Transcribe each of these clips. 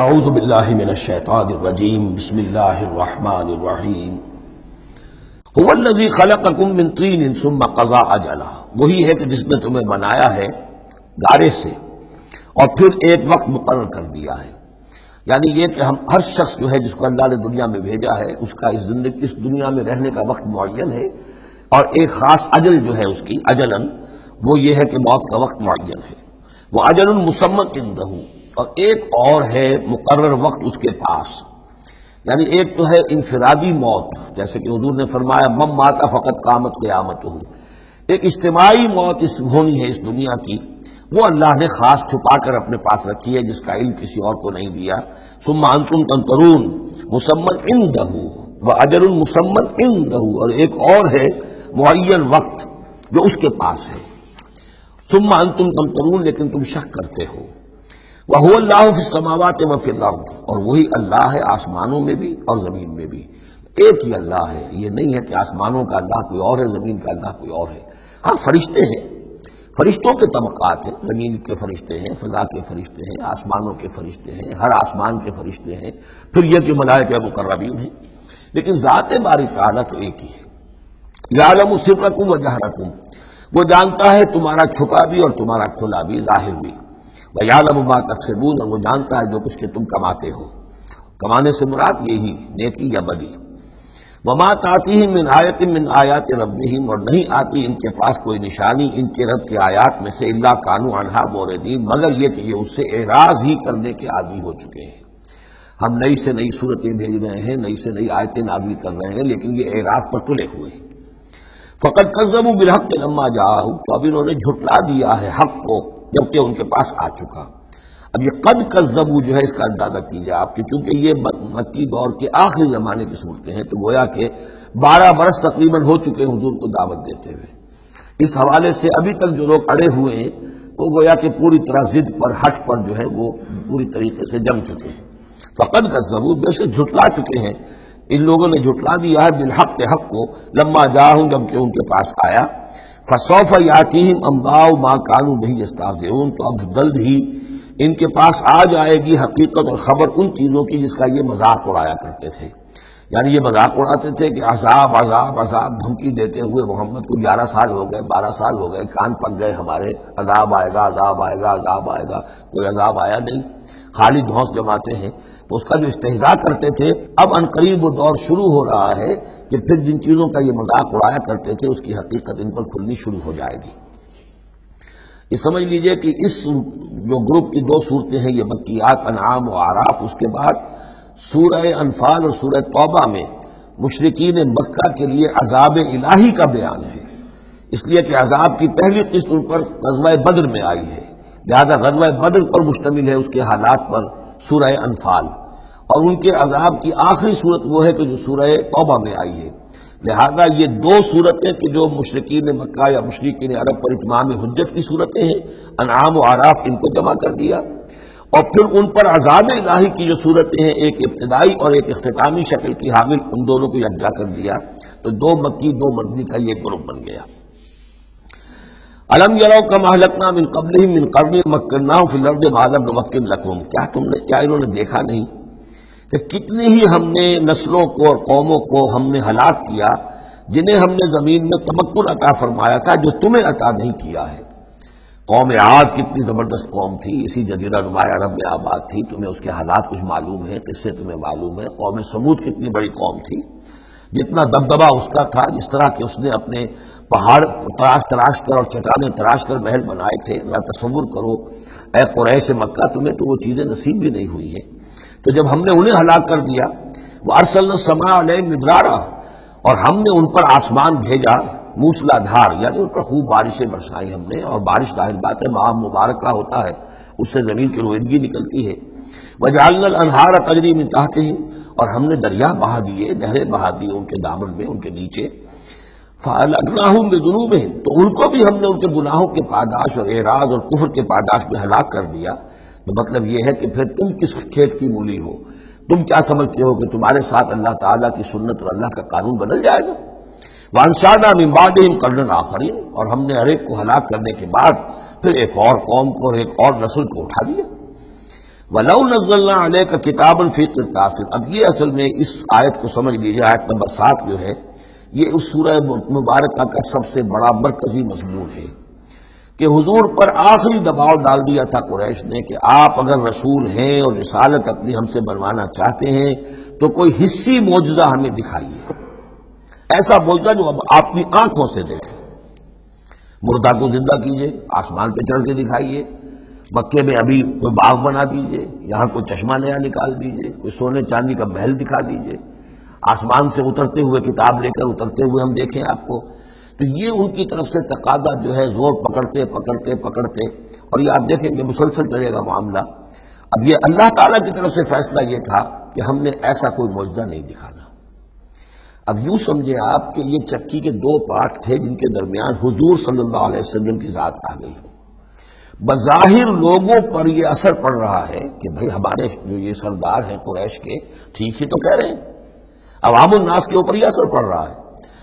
اعوذ باللہ من الشیطان الرجیم بسم اللہ الرحمن الرحیم هو الذی خلقکم من طین ثم قضى اجلا، وہی ہے کہ جس نے تمہیں بنایا ہے گارے سے اور پھر ایک وقت مقرر کر دیا ہے. یعنی یہ کہ ہم ہر شخص جو ہے جس کو اللہ نے دنیا میں بھیجا ہے اس کا اس دنیا میں رہنے کا وقت معین ہے، اور ایک خاص اجل جو ہے اس کی اجلاً وہ یہ ہے کہ موت کا وقت معین ہے. وہ اجل مسمى عنده، اور ایک اور ہے مقرر وقت اس کے پاس. یعنی ایک تو ہے انفرادی موت، جیسے کہ حضور نے فرمایا من مات فقط قامت قیامتہ، ایک اجتماعی موت ہونی ہے اس دنیا کی، وہ اللہ نے خاص چھپا کر اپنے پاس رکھی ہے جس کا علم کسی اور کو نہیں دیا. ثم انتم تنظرون مسمى عنده واجل مسمى عنده، اور ایک اور ہے معین وقت جو اس کے پاس ہے. ثم انتم تنظرون، لیکن تم شک کرتے ہو. وَهُوَ اللَّهُ فِي السَّمَاوَاتِ وَفِي الْأَرْضِ، اور وہی اللہ ہے آسمانوں میں بھی اور زمین میں بھی. ایک ہی اللہ ہے، یہ نہیں ہے کہ آسمانوں کا اللہ کوئی اور ہے، زمین کا اللہ کوئی اور ہے. ہاں فرشتے ہیں، فرشتوں کے طبقات ہیں، زمین کے فرشتے ہیں، فضا کے فرشتے ہیں، آسمانوں کے فرشتے ہیں، ہر آسمان کے فرشتے ہیں، پھر یہ کہ ملائکہ مقربین ہیں. لیکن ذات باری تعالیٰ تو ایک ہی ہے. یعلم سرکم و جہرکم، وہ جانتا ہے تمہارا چھپا بھی اور تمہارا کھلا بھی، ظاہر بھی. وَيَعْلَمُ مَا تَكْسِبُونَ، اور وہ جانتا ہے جو کچھ کہ تم کماتے ہو. کمانے سے مراد یہی نیکی یا بدی. وَمَا تَأْتِيهِم مِّنْ آیَةٍ مِّنْ آیَاتِ رَبِّهِمْ، اور نہیں آتی ان کے پاس کوئی نشانی ان کے رب کے آیات میں سے، اِلَّا كَانُوا عَنْهَا مُعْرِضِينَ، مگر یہ کہ یہ اس سے اعراض ہی کرنے کے عادی ہو چکے ہیں. ہم نئی سے نئی صورتیں بھیج رہے ہیں، نئی سے نئی آیتیں نازل کر رہے ہیں، لیکن یہ اعراض پر تلے ہوئے ہیں. فَقَدْ كَذَّبُوا بِالْحَقِّ لَمَّا جَاءَهُمْ، تو اب انہوں نے جھٹلا دیا ہے حق کو جبکہ ان کے پاس آ چکا. اب یہ قد کذبوا جو ہے اس کا اندازہ کیجیے آپ کہ چونکہ یہ مکی دور کے آخری زمانے کی صورتیں ہیں، تو گویا کہ 12 برس تقریباً ہو چکے ہیں حضور کو دعوت دیتے ہوئے. اس حوالے سے ابھی تک جو لوگ اڑے ہوئے ہیں وہ گویا کہ پوری طرح ضد پر ہٹ پر جو ہے وہ پوری طریقے سے جم چکے ہیں. فقد کذبوا، بے شک جھٹلا چکے ہیں ان لوگوں نے، جھٹلا دیا ہے بالحق کے حق کو، لما جاءہم، جب کہ ان کے پاس آیا. فسوف یاتیہم انباء ما کانوا بہ یستہزئون، تو اب جلد ہی ان کے پاس آ جائے گی حقیقت اور خبر ان چیزوں کی جس کا یہ مذاق اڑایا کرتے تھے. یعنی یہ مذاق اڑاتے تھے کہ عذاب عذاب عذاب دھمکی دیتے ہوئے محمد کو 11 سال ہو گئے، 12 سال ہو گئے، کان پک گئے ہمارے، عذاب آئے گا عذاب آئے گا عذاب آئے گا. کوئی عذاب آیا نہیں، خالی دھونس جماتے ہیں. تو اس کا جو استہزاء کرتے تھے، اب عنقریب وہ دور شروع ہو رہا ہے کہ پھر جن چیزوں کا یہ مذاق اڑایا کرتے تھے اس کی حقیقت ان پر کھلنی شروع ہو جائے گی. یہ سمجھ لیجئے کہ اس جو گروپ کی 2 صورتیں ہیں، یہ مکیات انعام و اعراف، اس کے بعد سورہ انفال اور سورہ توبہ میں مشرکین مکہ کے لیے عذاب الہی کا بیان ہے. اس لیے کہ عذاب کی پہلی قسط ان پر غزوہ بدر میں آئی ہے، لہذا غزوہ بدر پر مشتمل ہے اس کے حالات پر سورہ انفال، اور ان کے عذاب کی آخری صورت وہ ہے کہ جو سورہ توبہ میں آئی ہے. لہذا یہ 2 صورتیں کہ جو مشرکین مکہ یا مشرکین عرب پر اتمام حجت کی صورتیں ہیں، انعام و اعراف، ان کو جمع کر دیا، اور پھر ان پر عذاب الہی کی جو صورتیں ہیں، ایک ابتدائی اور ایک اختتامی شکل کی حامل، ان دونوں کو یکجا کر دیا. تو 2 مکی 2 مدنی کا یہ گروپ بن گیا. الم یروا کما اہلکنا من قبلہم من قرن مکناہم فی الارض ما لم نمکن لکم، کیا انہوں نے دیکھا نہیں کہ کتنی ہی ہم نے نسلوں کو اور قوموں کو ہم نے ہلاک کیا جنہیں ہم نے زمین میں تمکن عطا فرمایا تھا جو تمہیں عطا نہیں کیا ہے. قوم عاد کتنی زبردست قوم تھی، اسی جزیرہ نماء عرب میں آباد تھی، تمہیں اس کے حالات کچھ معلوم ہیں، قصے تمہیں معلوم ہے. قوم سمود کتنی بڑی قوم تھی، جتنا دبدبہ اس کا تھا، جس طرح کہ اس نے اپنے پہاڑ تراش کر اور چٹانیں تراش کر محل بنائے تھے. ذرا تصور کرو اے قریش مکہ، تمہیں تو وہ چیزیں نصیب بھی نہیں ہوئی ہیں. تو جب ہم نے انہیں ہلاک کر دیا، وَأَرْسَلْنَا السَّمَاءَ عَلَيْهِم مِّدْرَارًا، اور ہم نے ان پر آسمان بھیجا موسلا دھار، یعنی ان پر خوب بارشیں برسائی ہم نے. اور بارش ظاہر بات ہے ماہ مبارکہ ہوتا ہے، اس سے زمین کی رویدگی نکلتی ہے. وَجَعَلْنَا الْأَنْهَارَ تَجْرِي مِن تَحْتِهِمْ، اور ہم نے دریا بہا دیے، نہریں بہا دی ان کے دامن میں، ان کے نیچے. فَأَهْلَكْنَاهُمْ بِذُنُوبِهِمْ، تو ان کو بھی ہم نے ان کے گناہوں کے پاداش اور اعراض اور کفر کے پاداش میں ہلاک کر دیا. تو مطلب یہ ہے کہ پھر تم کس کھیت کی مولی ہو؟ تم کیا سمجھتے ہو کہ تمہارے ساتھ اللہ تعالیٰ کی سنت اور اللہ کا قانون بدل جائے گا؟ وَأَنشَأْنَا مِن بَعْدِهِمْ قَرْنًا آخَرِينَ، اور ہم نے ہر ایک کو ہلاک کرنے کے بعد پھر ایک اور قوم کو اور ایک اور نسل کو اٹھا دیا. وَلَوْ نَزَّلْنَا عَلَيْكَ كِتَابًا فِي قِرْطَاسٍ. اب یہ اصل میں اس آیت کو سمجھ لیجیے، آیت نمبر 7 جو ہے یہ اس سورہ مبارکہ کا سب سے بڑا مرکزی مضمون ہے کہ حضور پر آخری دباؤ ڈال دیا تھا قریش نے کہ آپ اگر رسول ہیں اور رسالت اپنی ہم سے بنوانا چاہتے ہیں تو کوئی حصی معجزہ ہمیں دکھائیے، ایسا معجزہ جو اب آپ کی آنکھوں سے دیکھیں. مردہ کو زندہ کیجئے، آسمان پہ چڑھ کے دکھائیے، مکے میں ابھی کوئی باغ بنا دیجئے، یہاں کوئی چشمہ نیا نکال دیجئے، کوئی سونے چاندی کا محل دکھا دیجئے، آسمان سے اترتے ہوئے کتاب لے کر اترتے ہوئے ہم دیکھیں آپ کو. تو یہ ان کی طرف سے تقاضا جو ہے زور پکڑتے پکڑتے پکڑتے، اور یہ آپ دیکھیں کہ مسلسل چلے گا معاملہ. اب یہ اللہ تعالیٰ کی طرف سے فیصلہ یہ تھا کہ ہم نے ایسا کوئی معجزہ نہیں دکھانا. اب یوں سمجھے آپ کہ یہ چکی کے دو پارٹ تھے جن کے درمیان حضور صلی اللہ علیہ وسلم کی ذات آ گئی. بظاہر لوگوں پر یہ اثر پڑ رہا ہے کہ بھئی ہمارے جو یہ سردار ہیں قریش کے ٹھیک ہی تو کہہ رہے ہیں، عوام الناس کے اوپر یہ اثر پڑ رہا ہے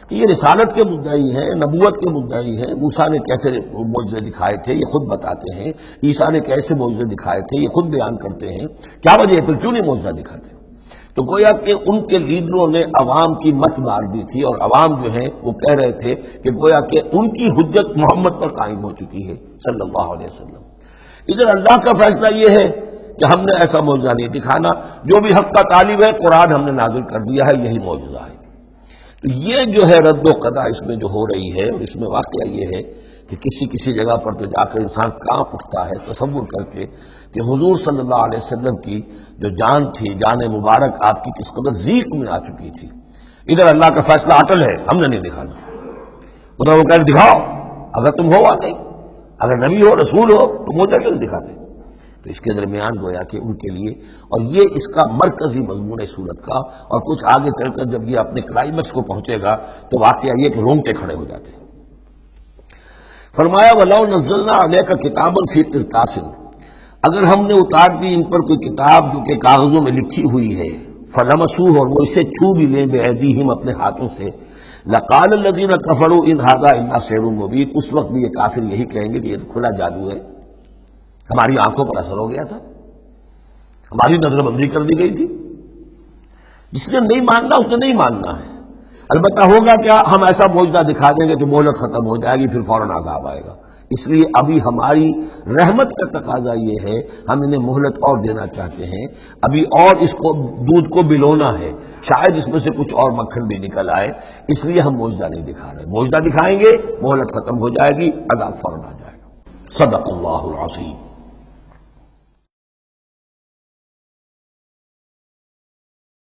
کہ یہ رسالت کے مدعی ہیں، نبوت کے مدعی ہیں. موسیٰ نے کیسے معجزے دکھائے تھے یہ خود بتاتے ہیں، عیسیٰ نے کیسے معجزے دکھائے تھے یہ خود بیان کرتے ہیں. کیا وجہ ہے پھر کیوں نہیں معجزہ دکھاتے؟ تو گویا کہ ان کے لیڈروں نے عوام کی مت مار دی تھی، اور عوام جو ہیں وہ کہہ رہے تھے کہ گویا کہ ان کی حجت محمد پر قائم ہو چکی ہے صلی اللہ علیہ وسلم. ادھر اللہ کا فیصلہ یہ ہے کہ ہم نے ایسا معجزہ نہیں دکھانا، جو بھی حق کا طالب ہے قرآن ہم نے نازل کر دیا ہے، یہی معجزہ ہے. تو یہ جو ہے رد و قضا اس میں جو ہو رہی ہے، اور اس میں واقعہ یہ ہے کہ کسی جگہ پر تو جا کر انسان کانپ اٹھتا ہے تصور کر کے کہ حضور صلی اللہ علیہ وسلم کی جو جان تھی، جان مبارک آپ کی کس قدر ضیق میں آ چکی تھی. ادھر اللہ کا فیصلہ اٹل ہے، ہم نے نہیں دکھانا. ادھر وہ کہہ دکھاؤ، اگر تم ہو واقعی، اگر نبی ہو رسول ہو تو معجزہ کیوں نہیں دکھاتے؟ تو اس کے درمیان گویا کہ ان کے لیے، اور یہ اس کا مرکزی مضمون ہے صورت کا. اور کچھ آگے چل کر جب یہ اپنے کلائمیکس کو پہنچے گا تو واقعہ یہ کہ رونگٹے کھڑے ہو جاتے ہیں. فرمایا وَلَوْ نَزَّلْنَا عَلَيْكَ كِتَابًا فِي قِرْطَاسٍ. اگر ہم نے اتار دی ان پر کوئی کتاب جو کہ کاغذوں میں لکھی ہوئی ہے، فَلَمَسُوهُ، اور وہ اسے چھو بھی لیں بِأَيْدِيهِمْ اپنے ہاتھوں سے، لَقَالَ الَّذِينَ كَفَرُوا إِنْ هَذَا إِلَّا سِحْرٌ مُبِينٌ. اس وقت بھی یہ کافر یہی کہیں گے کہ یہ تو کھلا جادو ہے، ہماری آنکھوں پر اثر ہو گیا تھا، ہماری نظر بندی کر دی گئی تھی. جس نے نہیں ماننا اس نے نہیں ماننا ہے. البتہ ہوگا کیا، ہم ایسا معجزہ دکھا دیں گے کہ مہلت ختم ہو جائے گی، پھر فوراً عذاب آئے گا. اس لیے ابھی ہماری رحمت کا تقاضا یہ ہے، ہم انہیں مہلت اور دینا چاہتے ہیں، ابھی اور اس کو دودھ کو بلونا ہے، شاید اس میں سے کچھ اور مکھن بھی نکل آئے. اس لیے ہم معجزہ نہیں دکھا رہے. معجزہ دکھائیں گے مہلت ختم ہو جائے گی، عذاب فوراً آ جائے گا. صدق اللہ العظیم.